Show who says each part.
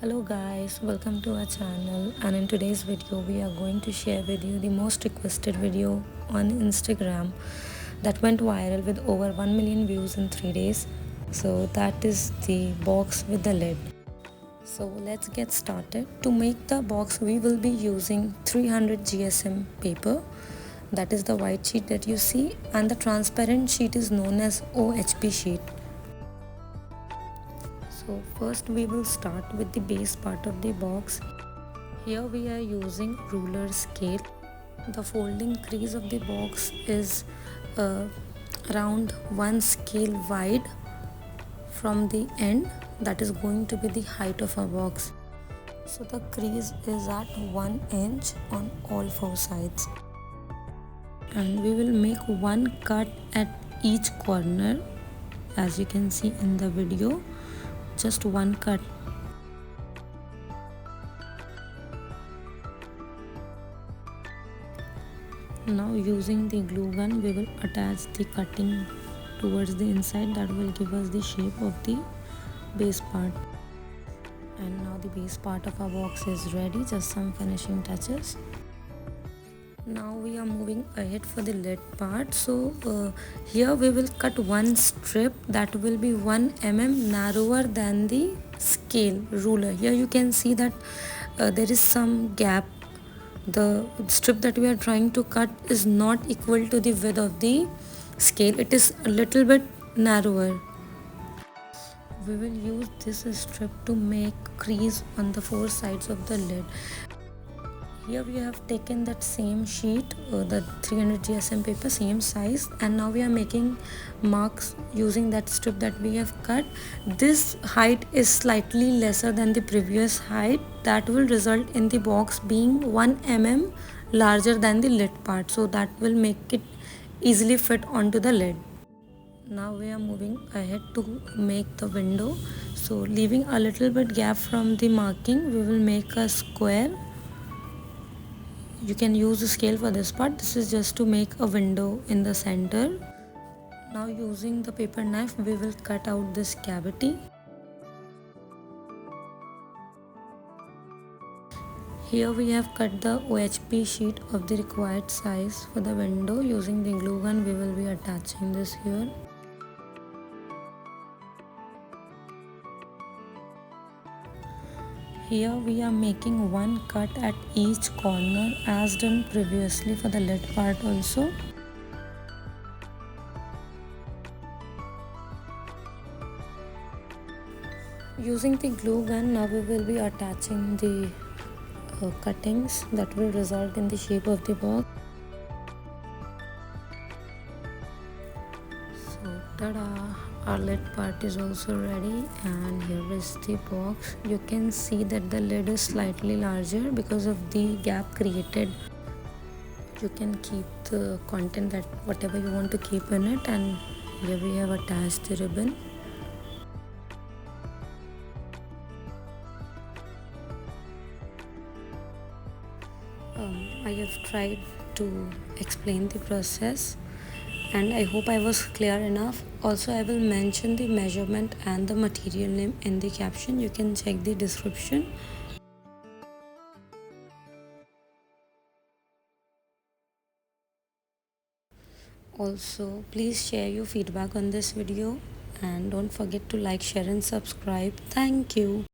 Speaker 1: Hello guys, welcome to our channel, and in today's video we are going to share with you the most requested video on Instagram that went viral with over 1 million views in 3 days. So that is the box with the lid. So let's get started. To make the box we will be using 300 GSM paper, that is the white sheet that you see, and the transparent sheet is known as OHP sheet. So first we will start with the base part of the box. Here we are using ruler scale. The folding crease of the box is around 1 scale wide from the end, that is going to be the height of our box. So the crease is at 1 inch on all 4 sides, and we will make one cut at each corner, as you can see in the video, just one cut. Now using the glue gun we will attach the cutting towards the inside, that will give us the shape of the base part. And now the base part of our box is ready, just some finishing touches. Now we are moving ahead for the lid part. So here we will cut one strip that will be 1 mm narrower than the scale ruler. Here you can see that there is some gap. The strip that we are trying to cut is not equal to the width of the scale, it is a little bit narrower. We will use this strip to make crease on the 4 sides of the lid. Here we have taken that same sheet, the 300 GSM paper, same size, and now we are making marks using that strip that we have cut. This height is slightly lesser than the previous height, that will result in the box being 1 mm larger than the lid part, so that will make it easily fit onto the lid. Now we are moving ahead to make the window. So leaving a little bit gap from the marking, we will make a square. You can use the scale for this part. This is just to make a window in the center. Now using the paper knife we will cut out this cavity. Here we have cut the OHP sheet of the required size for the window. Using the glue gun we will be attaching this here. Here we are making one cut at each corner as done previously for the lid part also. Using the glue gun now we will be attaching the cuttings that will result in the shape of the box. So tada! Our lid part is also ready, and here is the box. You can see that the lid is slightly larger because of the gap created. You can keep the content, that whatever you want to keep in it, and here we have attached the ribbon. I have tried to explain the process, and I hope I was clear enough. Also, I will mention the measurement and the material name in the caption. You can check the description. Also, please share your feedback on this video, and don't forget to like, share and subscribe. Thank you.